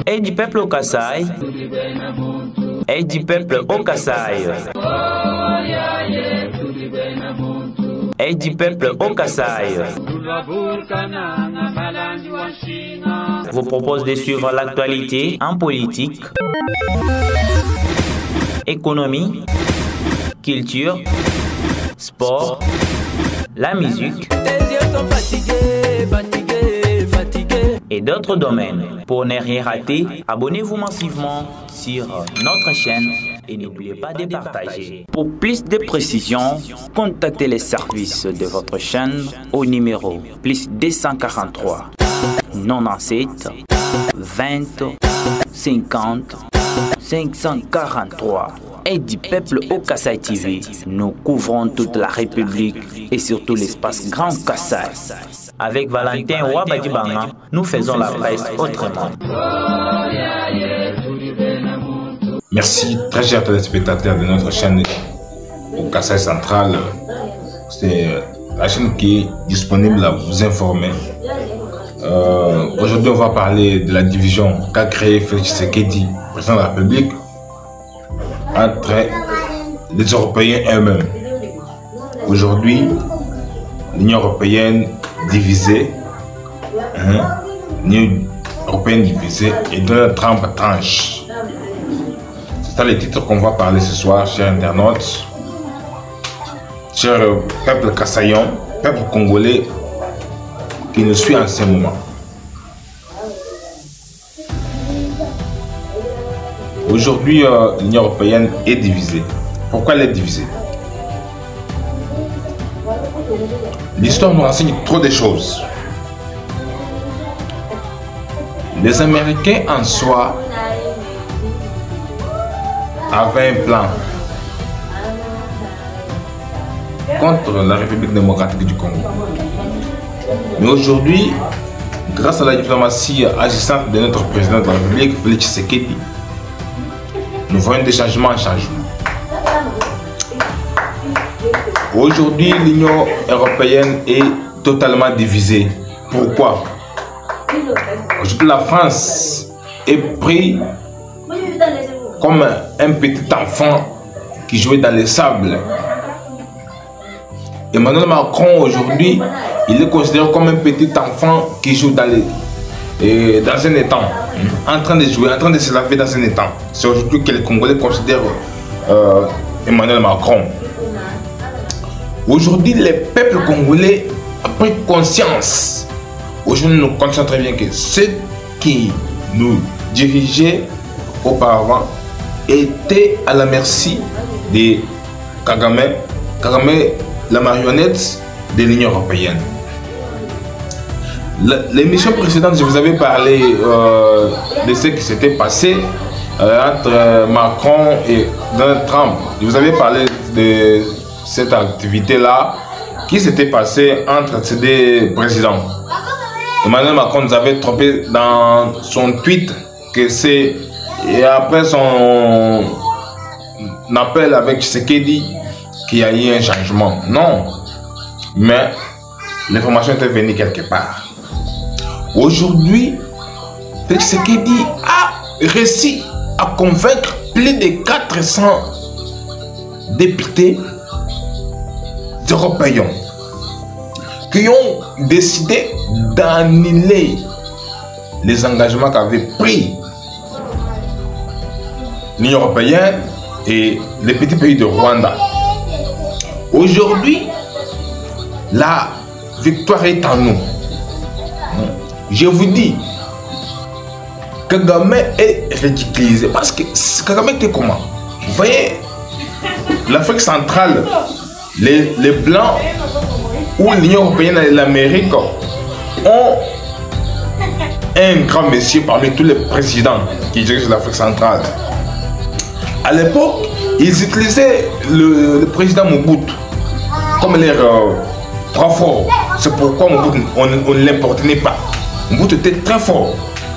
Et du peuple au Kasaï. Et du peuple au Kasaï. Et du peuple au Kasaï. Vous propose de suivre l'actualité en politique, économie, culture, sport, la musique et d'autres domaines. Pour ne rien rater, abonnez-vous massivement sur notre chaîne et n'oubliez pas de partager. Pour plus de précisions, contactez les services de votre chaîne au numéro +243 97 20 50 543. Et du peuple au Kasaï TV, nous couvrons toute la République et surtout l'espace Grand Kasaï. Avec Valentin Ouabadibanga, nous faisons la presse autrement. Merci, très chers téléspectateurs de notre chaîne au Kasaï Central. C'est la chaîne qui est disponible à vous informer. Aujourd'hui, on va parler de la division qu'a créée Félix Tshisekedi, président de la République, entre les Européens eux-mêmes. Aujourd'hui, l'Union européenne divisée, l'Union européenne divisée et Donald Trump tranche. C'est ça les titres qu'on va parler ce soir, chers internautes, chers peuple kassaïen, peuple congolais qui nous suit en ce moment. Aujourd'hui, l'Union européenne est divisée. Pourquoi elle est divisée? L'histoire nous renseigne trop de choses. Les Américains en soi avaient un plan contre la République démocratique du Congo. Mais aujourd'hui, grâce à la diplomatie agissante de notre président de la République, Félix Tshisekedi, nous voyons des changements en changement. Aujourd'hui, l'Union européenne est totalement divisée. Pourquoi? Aujourd'hui, la France est prise comme un petit enfant qui jouait dans les sables. Emmanuel Macron, aujourd'hui, il est considéré comme un petit enfant qui joue dans un étang, en train de jouer, en train de se laver dans un étang. C'est aujourd'hui que les Congolais considèrent Emmanuel Macron. Aujourd'hui, les peuples congolais ont pris conscience. Aujourd'hui, nous conscients très bien que ceux qui nous dirigeaient auparavant étaient à la merci de Kagame, la marionnette de l'Union européenne. L'émission précédente, je vous avais parlé de ce qui s'était passé entre Macron et Donald Trump. Je vous avais parlé de cette activité-là qui s'était passée entre ces deux présidents. Emmanuel Macron nous avait trompé dans son tweet que c'est après son appel avec Tshisekedi qu'il y a eu un changement. Non, mais l'information était venue quelque part. Aujourd'hui, Tshisekedi a réussi à convaincre plus de 400 députés européens qui ont décidé d'annuler les engagements qu'avait pris l'Union européenne et les petits pays de Rwanda. Aujourd'hui, la victoire est en nous. Je vous dis, Kagame est ridiculisé parce que Kagame était comment? Vous voyez, l'Afrique centrale, les Blancs ou l'Union européenne et l'Amérique ont un grand monsieur parmi tous les présidents qui dirigent l'Afrique centrale. À l'époque, ils utilisaient le président Mobutu comme leur très fort. C'est pourquoi Mobutu, on ne l'importunait pas. Mobutu était très fort.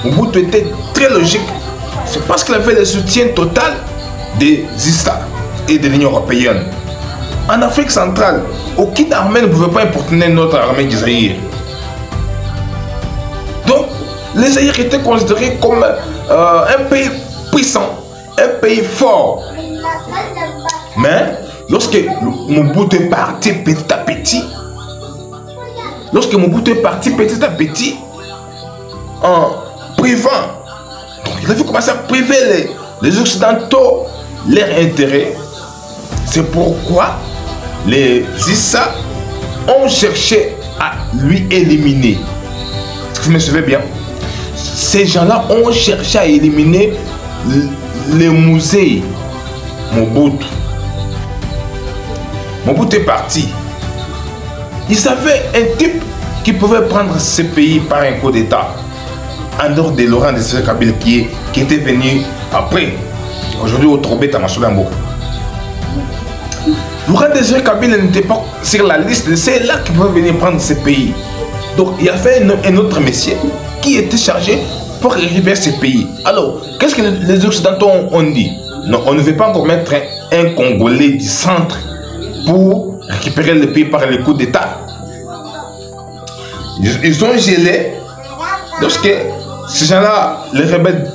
Mobutu était très logique. C'est parce qu'il avait le soutien total des ISA et de l'Union européenne. En Afrique centrale, aucune armée ne pouvait pas importuner notre armée du Zaïre. Donc, les Zaïre étaient considérés comme un pays puissant, un pays fort. Mais, lorsque Mobutu est parti petit à petit, en privant, donc il avait commencé à priver les Occidentaux leurs intérêts. C'est pourquoi les Issa ont cherché à lui éliminer. Est-ce que vous me suivez bien? Ces gens-là ont cherché à éliminer les musées. Mobutu. Mobutu est parti. Ils avaient un type qui pouvait prendre ce pays par un coup d'État. En dehors de Laurent Désiré Kabila qui était venu après. Aujourd'hui au Trobé Tamasoulambo. Laurent Désiré Kabila n'était pas sur la liste. C'est là qu'il pouvait venir prendre ce pays. Donc il y avait un autre monsieur qui était chargé pour récupérer ce pays. Alors, qu'est-ce que les Occidentaux ont dit? Non, on ne veut pas encore mettre un Congolais du centre pour récupérer le pays par les coups d'État. Ils ont gelé. Lorsque ces gens-là, les rebelles,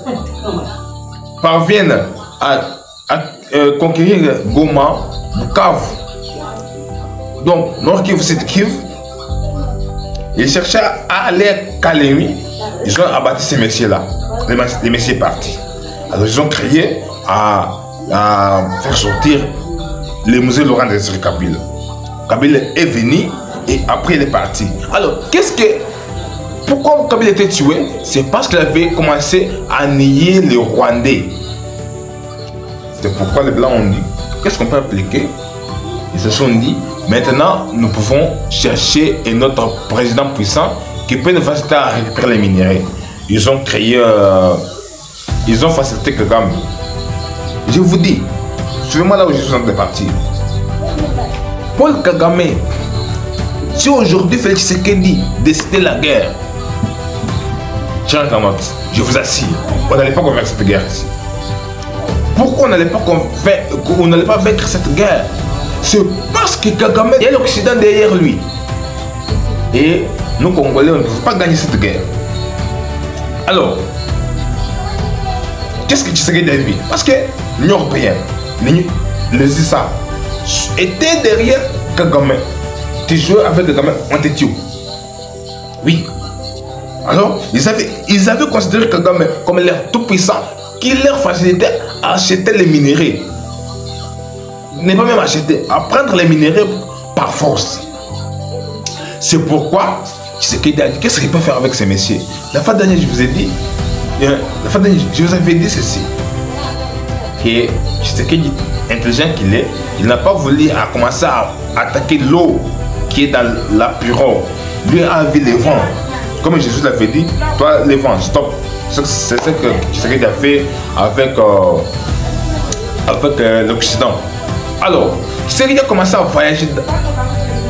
parviennent à conquérir Goma, Bukavu, donc Nord Kivu, Sud Kivu, ils cherchaient à aller à Kalemi. Ils ont abattu ces messieurs-là. Les messieurs partis. Alors ils ont créé à faire sortir les musées Laurent Désiré Kabila. Kabila est venu et après il est parti. Alors, pourquoi Kabila était tué? C'est parce qu'il avait commencé à nier les Rwandais. C'est pourquoi les Blancs ont dit, qu'est-ce qu'on peut appliquer? Ils se sont dit, maintenant nous pouvons chercher un autre président puissant qui peut nous faciliter à récupérer les minéraux. Ils ont créé, ils ont facilité Kagame. Je vous dis, suivez-moi là où je suis en train de partir. Paul Kagame, si aujourd'hui Félix Tshisekedi décidait la guerre, je vous assure, on n'allait pas convaincre cette guerre ici. Pourquoi on n'allait pas vaincre cette guerre? C'est parce que Kagame, il y a l'Occident derrière lui. Et nous, Congolais, on ne peut pas gagner cette guerre. Alors, qu'est-ce que Tshisekedi a dit? Parce que l'Union européenne, les ISA, étaient derrière Kagame. Tu jouais avec Kagame, on te tue. Oui. Alors, ils avaient considéré Kagame comme leur tout-puissant qui leur facilitait à acheter les minéraux. Ne pas même acheter, à prendre les minéraux par force. C'est pourquoi Tshisekedi a dit, qu'est-ce qu'il peut faire avec ces messieurs? La fois dernière, je vous ai dit, je vous avais dit ceci, que Tshisekedi, intelligent qu'il est, il n'a pas voulu commencer à attaquer l'eau qui est dans la Puro. Lui a vu les vents. Comme Jésus l'avait dit, toi les vents, stop. C'est ce que Tshisekedi a fait avec l'Occident. Alors, Tshisekedi a commencé à voyager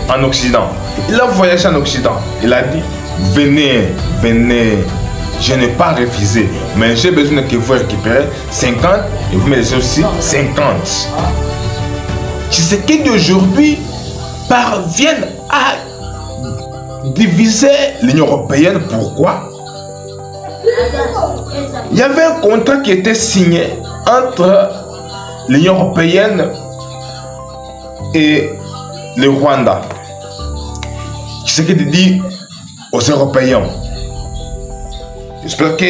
en Occident. Il a voyagé en Occident. Il a dit, venez, venez. Je n'ai pas refusé, mais j'ai besoin que vous récupérez 50 et vous me laissez aussi 50. Tshisekedi aujourd'hui parviennent à diviser l'Union européenne. Pourquoi? Il y avait un contrat qui était signé entre l'Union européenne et le Rwanda. Tshisekedi dit aux Européens, j'espère que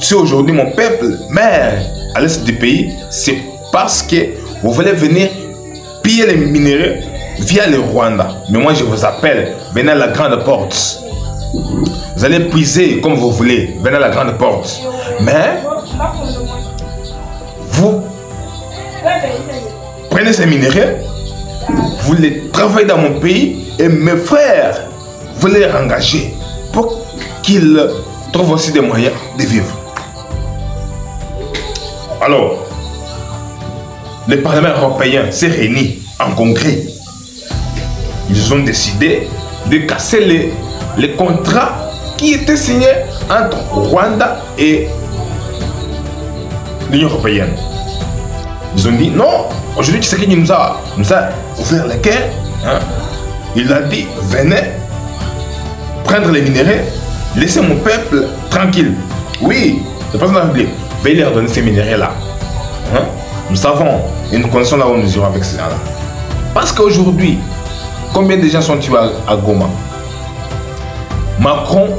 si aujourd'hui mon peuple meurt à l'est du pays, c'est parce que vous voulez venir piller les minéraux via le Rwanda. Mais moi je vous appelle, venez à la grande porte. Vous allez puiser comme vous voulez, venez à la grande porte. Mais vous prenez ces minéraux, vous les travaillez dans mon pays et mes frères, vous les engagez pour qu'ils trouvent aussi des moyens de vivre. Alors, le Parlement européen s'est réuni en congrès. Ils ont décidé de casser les contrats qui étaient signés entre Rwanda et l'Union européenne. Ils ont dit non, Aujourd'hui, Tshisekedi nous a ouvert les guerres. Hein. Il a dit, venez prendre les minéraux, laissez mon peuple tranquille. Oui, le président de la République, veuillez leur donner ces minéraux-là. Hein. Nous savons et nous connaissons là où nous irons avec ces gens-là. Parce qu'aujourd'hui, combien de gens sont tués à Goma? Macron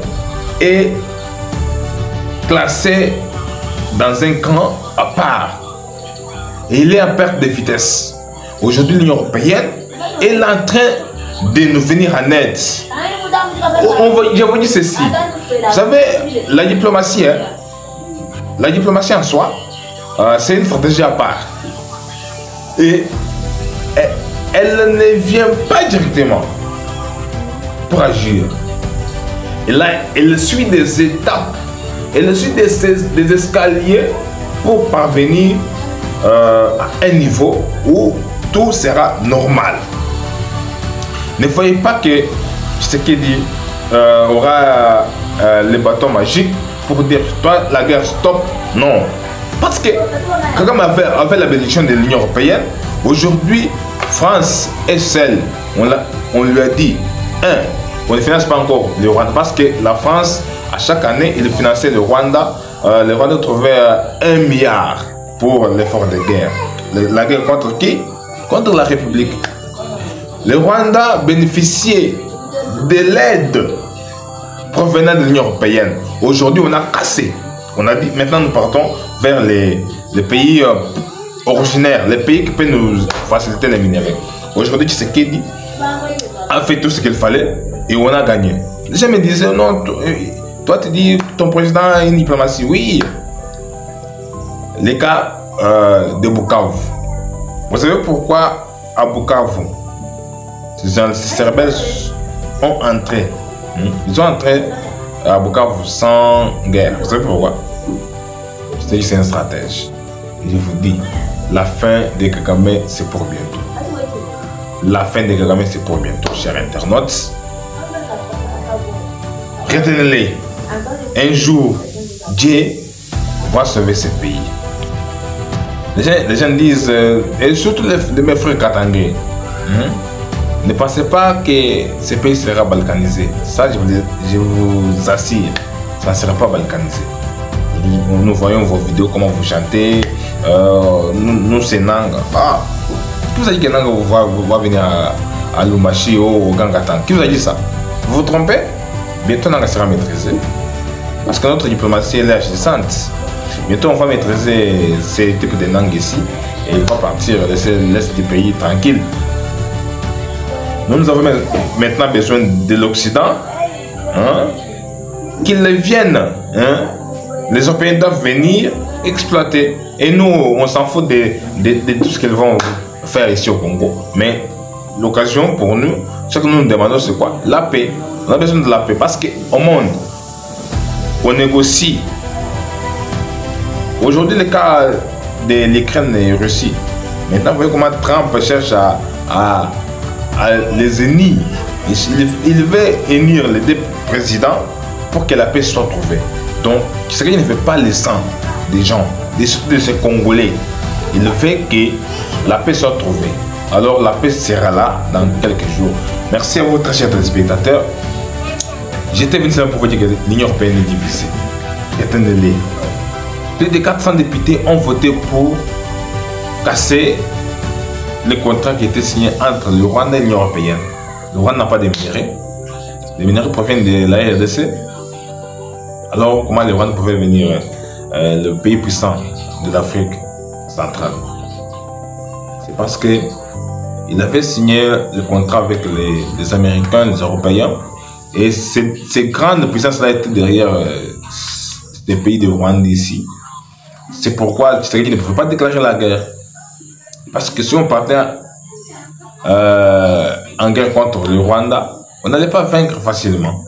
est classé dans un camp à part. Et il est en perte de vitesse. Aujourd'hui, l'Union européenne est en train de nous venir en aide. Je vous dis ceci. Vous savez, la diplomatie, hein, la diplomatie en soi, c'est une stratégie à part. Et elle ne vient pas directement pour agir. Elle suit des étapes, elle suit des escaliers pour parvenir à un niveau où tout sera normal. Ne voyez pas que Tshisekedi aura les bâtons magiques pour dire toi la guerre stop. Non. Parce que Kagame avait la bénédiction de l'Union européenne. Aujourd'hui, France est seule. On lui a dit, on ne finance pas encore le Rwanda parce que la France, à chaque année, il finançait le Rwanda. Le Rwanda trouvait 1 milliard pour l'effort de guerre. La guerre contre qui? Contre la République. Le Rwanda bénéficiait de l'aide provenant de l'Union européenne. Aujourd'hui, on a cassé. On a dit, maintenant nous partons vers les pays originaires, les pays qui peuvent nous faciliter les minéraux. Aujourd'hui, Tshisekedi a fait tout ce qu'il fallait et on a gagné. Les gens me disaient, non, toi tu dis ton président a une diplomatie. Oui. Les cas de Bukavu. Vous savez pourquoi à Bukavu, ces rebelles ont entré. Ils ont entré à Bukavu sans guerre. Vous savez pourquoi? C'est un stratège. Je vous dis, la fin de Kagame, c'est pour bientôt. La fin de Kagame, c'est pour bientôt, chers internautes. Retenez-les. Un jour, Dieu va sauver ce pays. Les gens disent, et surtout mes frères katangais, ne pensez pas que ce pays sera balkanisé. Ça, je vous assure, ça ne sera pas balkanisé. Nous voyons vos vidéos, comment vous chantez. Nous c'est Nanga. Ah, qui vous a dit que Nanga va venir à Lumachi ou au Gangatan? Qui vous a dit ça? Vous vous trompez? Bientôt Nanga sera maîtrisé. Parce que notre diplomatie est agissante. Bientôt on va maîtriser ces types de Nanga ici. Et il va partir, laisser l'Est du pays tranquille. Nous avons maintenant besoin de l'Occident. Hein, qu'ils viennent. Hein. Les Européens doivent venir exploiter. Et nous, on s'en fout de tout ce qu'ils vont faire ici au Congo. Mais l'occasion pour nous, ce que nous nous demandons, c'est quoi? La paix. On a besoin de la paix. Parce qu'au monde, on négocie. Aujourd'hui, le cas de l'Ukraine et la Russie. Maintenant, vous voyez comment Trump cherche à les unir. Il veut unir les deux présidents pour que la paix soit trouvée. Donc, Tshisekedi ne fait pas le sang des gens, surtout de ces Congolais. Il fait que la paix soit trouvée. Alors, la paix sera là dans quelques jours. Merci à vous, très chers téléspectateurs. J'étais venu seulement pour vous dire que l'Union européenne est divisée. Attendez-les. Plus de 400 députés ont voté pour casser le contrat qui était signé entre le Rwanda et l'Union européenne. Le Rwanda n'a pas de minéraux. Les minéraux proviennent de la RDC. Alors, comment les Rwandais pouvaient venir le pays puissant de l'Afrique centrale? C'est parce qu'il avait signé le contrat avec les Américains, les Européens, et ces grandes puissances-là étaient derrière les pays de Rwanda ici. C'est pourquoi Tshisekedi ne pouvait pas déclarer la guerre. Parce que si on partait en guerre contre le Rwanda, on n'allait pas vaincre facilement.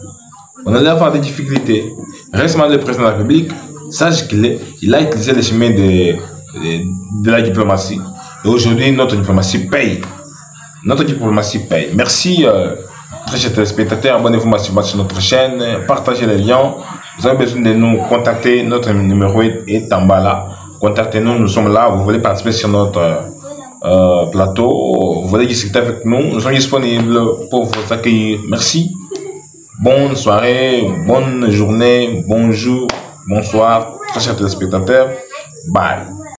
On allait avoir des difficultés. Récemment, le président de la République, sache qu'il a utilisé le chemin de la diplomatie. Et aujourd'hui, notre diplomatie paye. Notre diplomatie paye. Merci, très chers téléspectateurs. Abonnez-vous sur notre chaîne. Partagez les liens. Vous avez besoin de nous contacter. Notre numéro est en bas là. Contactez-nous. Nous sommes là. Vous voulez participer sur notre plateau, vous voulez discuter avec nous, nous sommes disponibles pour vous accueillir. Merci. Bonne soirée, bonne journée, bonjour, bonsoir, très chers téléspectateurs. Bye.